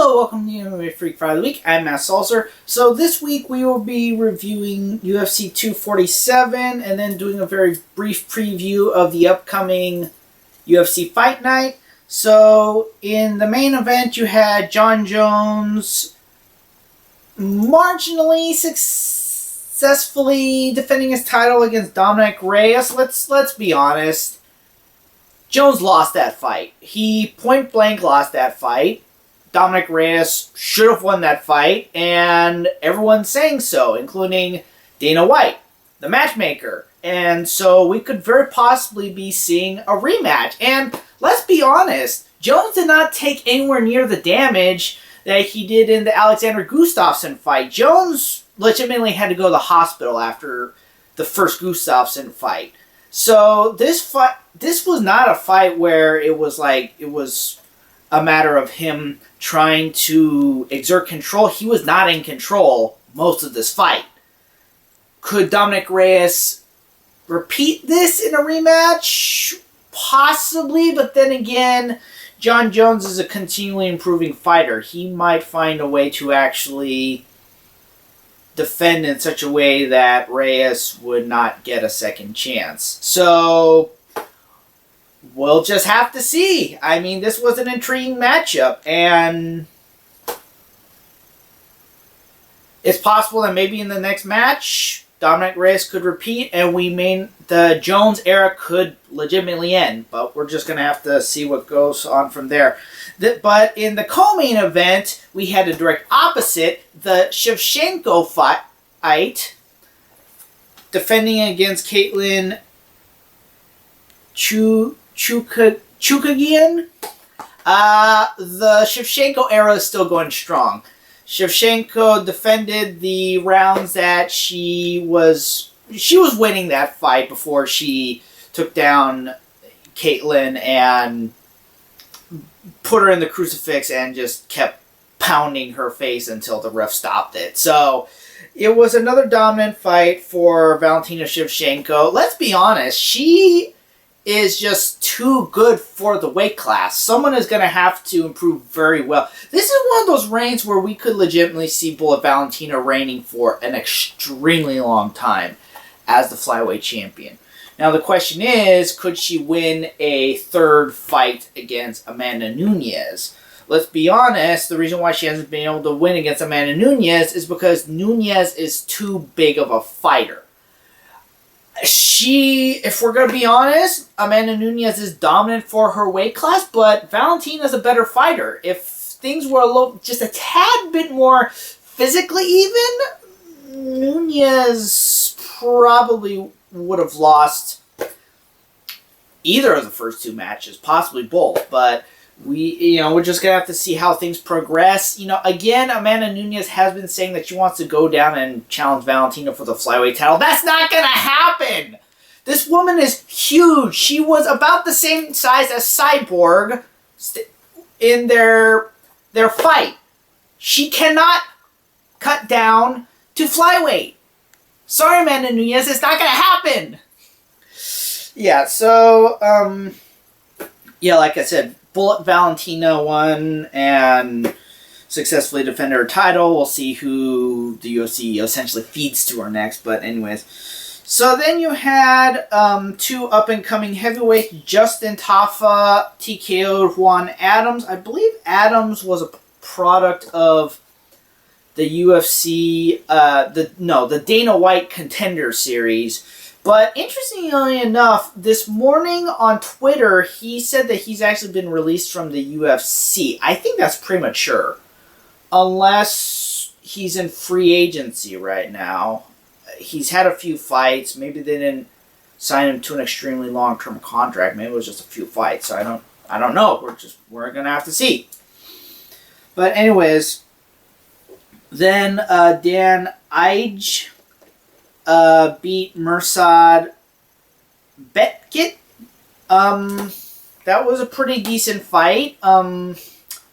Hello, welcome to the MMA Freak Friday of the Week. I'm Matt Salzer. So this week we will be reviewing UFC 247 and then doing a very brief preview of the upcoming UFC Fight Night. So in the main event you had Jon Jones marginally successfully defending his title against Dominic Reyes. Let's be honest. Jones lost that fight. He point blank lost that fight. Dominic Reyes should have won that fight, and everyone's saying so, including Dana White, the matchmaker. And so we could very possibly be seeing a rematch. And let's be honest, Jones did not take anywhere near the damage that he did in the Alexander Gustafsson fight. Jones legitimately had to go to the hospital after the first Gustafsson fight. So this was not a fight where it was a matter of him trying to exert control. He was not in control most of this fight. Could Dominic Reyes repeat this in a rematch? Possibly, but then again, Jon Jones is a continually improving fighter. He might find a way to actually defend in such a way that Reyes would not get a second chance. So we'll just have to see. I mean, this was an intriguing matchup, and it's possible that maybe in the next match, Dominic Reyes could repeat, and the Jones era could legitimately end. But we're just going to have to see what goes on from there. But in the co-main event, we had a direct opposite. The Shevchenko fight, defending against Caitlin Chukagian. The Shevchenko era is still going strong. Shevchenko defended the rounds that she was winning that fight before she took down Caitlin and put her in the crucifix and just kept pounding her face until the ref stopped it. So it was another dominant fight for Valentina Shevchenko. Let's be honest, she is just too good for the weight class. Someone is going to have to improve very well. This is one of those reigns where we could legitimately see Bullet Valentina reigning for an extremely long time as the flyweight champion. Now the question is, could she win a third fight against Amanda Nunes? Let's be honest, the reason why she hasn't been able to win against Amanda Nunes is because Nunes is too big of a fighter. If we're going to be honest, Amanda Nunes is dominant for her weight class, but Valentina's a better fighter. If things were just a tad bit more physically even, Nunes probably would have lost either of the first two matches, possibly both, but we're just going to have to see how things progress. Again, Amanda Nunes has been saying that she wants to go down and challenge Valentina for the flyweight title. That's not going to happen! This woman is huge. She was about the same size as Cyborg in their fight. She cannot cut down to flyweight. Sorry, Amanda Nunes, it's not going to happen! Yeah, so, like I said, Bullet Valentina won and successfully defended her title. We'll see who the UFC essentially feeds to her next. But anyways, so then you had two up-and-coming heavyweights. Justin Tafa TKO'd Juan Adams. I believe Adams was a product of the UFC, the Dana White Contender Series. But interestingly enough, this morning on Twitter, he said that he's actually been released from the UFC. I think that's premature. Unless he's in free agency right now. He's had a few fights. Maybe they didn't sign him to an extremely long-term contract. Maybe it was just a few fights. I don't know. We're going to have to see. But anyways, then Dan Ige beat Mirsad Bektic. That was a pretty decent fight. I'm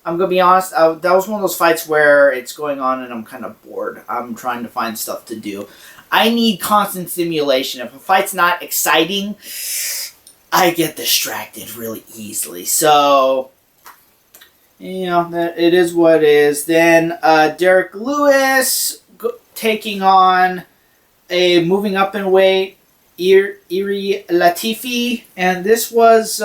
going to be honest, that was one of those fights where it's going on and I'm kind of bored. I'm trying to find stuff to do. I need constant stimulation. If a fight's not exciting, I get distracted really easily. So it is what it is. Then Derek Lewis taking on moving up in weight, Iri Latifi, and this was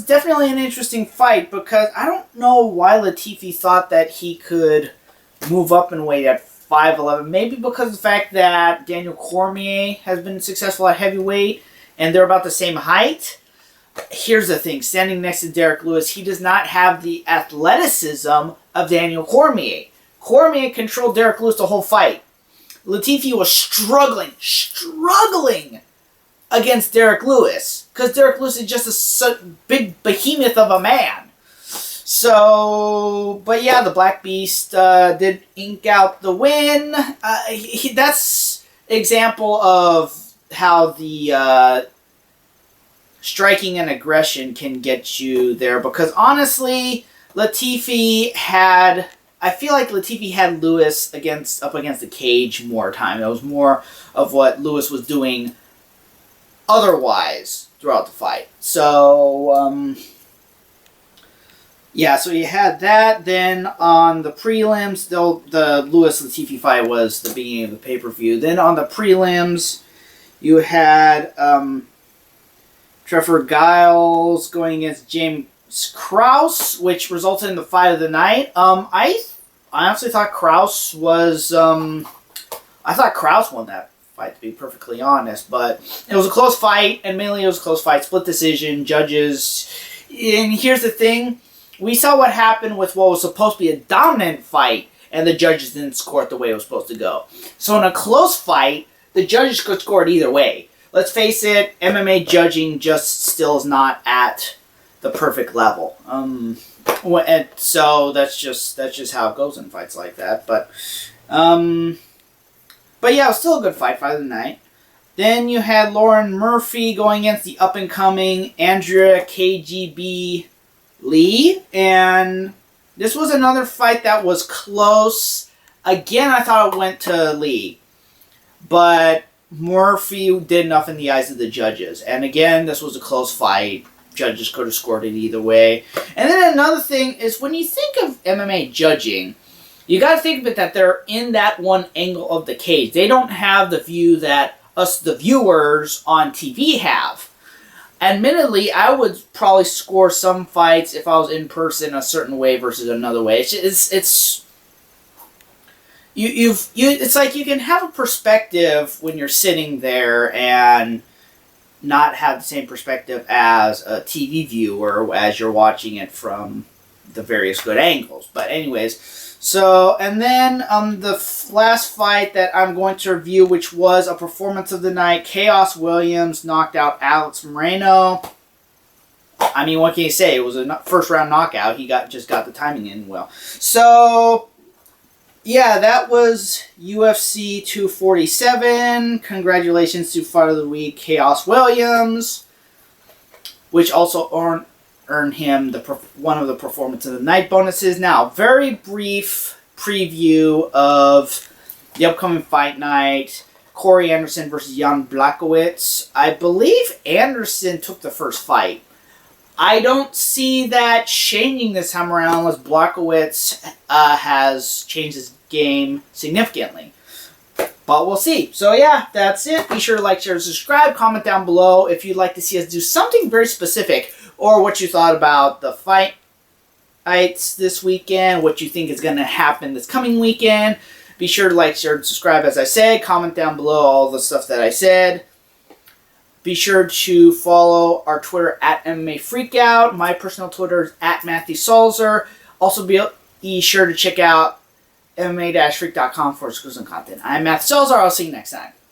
definitely an interesting fight because I don't know why Latifi thought that he could move up in weight at 5'11". Maybe because of the fact that Daniel Cormier has been successful at heavyweight and they're about the same height. Here's the thing, standing next to Derek Lewis, he does not have the athleticism of Daniel Cormier. Cormier controlled Derek Lewis the whole fight. Latifi was struggling against Derek Lewis because Derek Lewis is just a big behemoth of a man. So, but yeah, the Black Beast did ink out the win. That's example of how the striking and aggression can get you there. Because honestly, I feel like Latifi had Lewis up against the cage more time. It was more of what Lewis was doing otherwise throughout the fight. So, yeah, so you had that. Then on the prelims, the Lewis-Latifi fight was the beginning of the pay-per-view. Then on the prelims, you had Trevor Giles going against James Krause, which resulted in the fight of the night. I honestly thought Krause was... I thought Krause won that fight, to be perfectly honest. But it was a close fight, and mainly it was a close fight. Split decision, judges. And here's the thing. We saw what happened with what was supposed to be a dominant fight, and the judges didn't score it the way it was supposed to go. So in a close fight, the judges could score it either way. Let's face it, MMA judging just still is not at the perfect level. And so that's just how it goes in fights like that. But yeah, it was still a good fight of the night. Then you had Lauren Murphy going against the up-and-coming Andrea KGB Lee, and this was another fight that was close. Again, I thought it went to Lee, but Murphy did enough in the eyes of the judges. And again, this was a close fight. Judges could have scored it either way. And then another thing is when you think of MMA judging, you got to think of it that they're in that one angle of the cage. They don't have the view that us, the viewers on TV, have. Admittedly, I would probably score some fights if I was in person a certain way versus another way. It's like you can have a perspective when you're sitting there and not have the same perspective as a TV viewer as you're watching it from the various good angles. But anyways, so, and then the last fight that I'm going to review, which was a performance of the night, Khaos Williams knocked out Alex Moreno. I mean, what can you say? It was a first-round knockout. He just got the timing in well. So, yeah, that was UFC 247. Congratulations to Fight of the Week, Khaos Williams, which also earn him one of the Performance of the Night bonuses. Now, very brief preview of the upcoming fight night. Corey Anderson versus Jan Blachowicz. I believe Anderson took the first fight. I don't see that changing this time around unless Blachowicz has changed his game significantly. But we'll see. So yeah, that's it. Be sure to like, share, and subscribe. Comment down below if you'd like to see us do something very specific, or what you thought about the fights this weekend, what you think is going to happen this coming weekend. Be sure to like, share, and subscribe, as I said. Comment down below all the stuff that I said. Be sure to follow our Twitter at MMA Freakout. My personal Twitter is at Matthew Salzer. Also be sure to check out MMA-freak.com for exclusive content. I'm Matthew Salzer. I'll see you next time.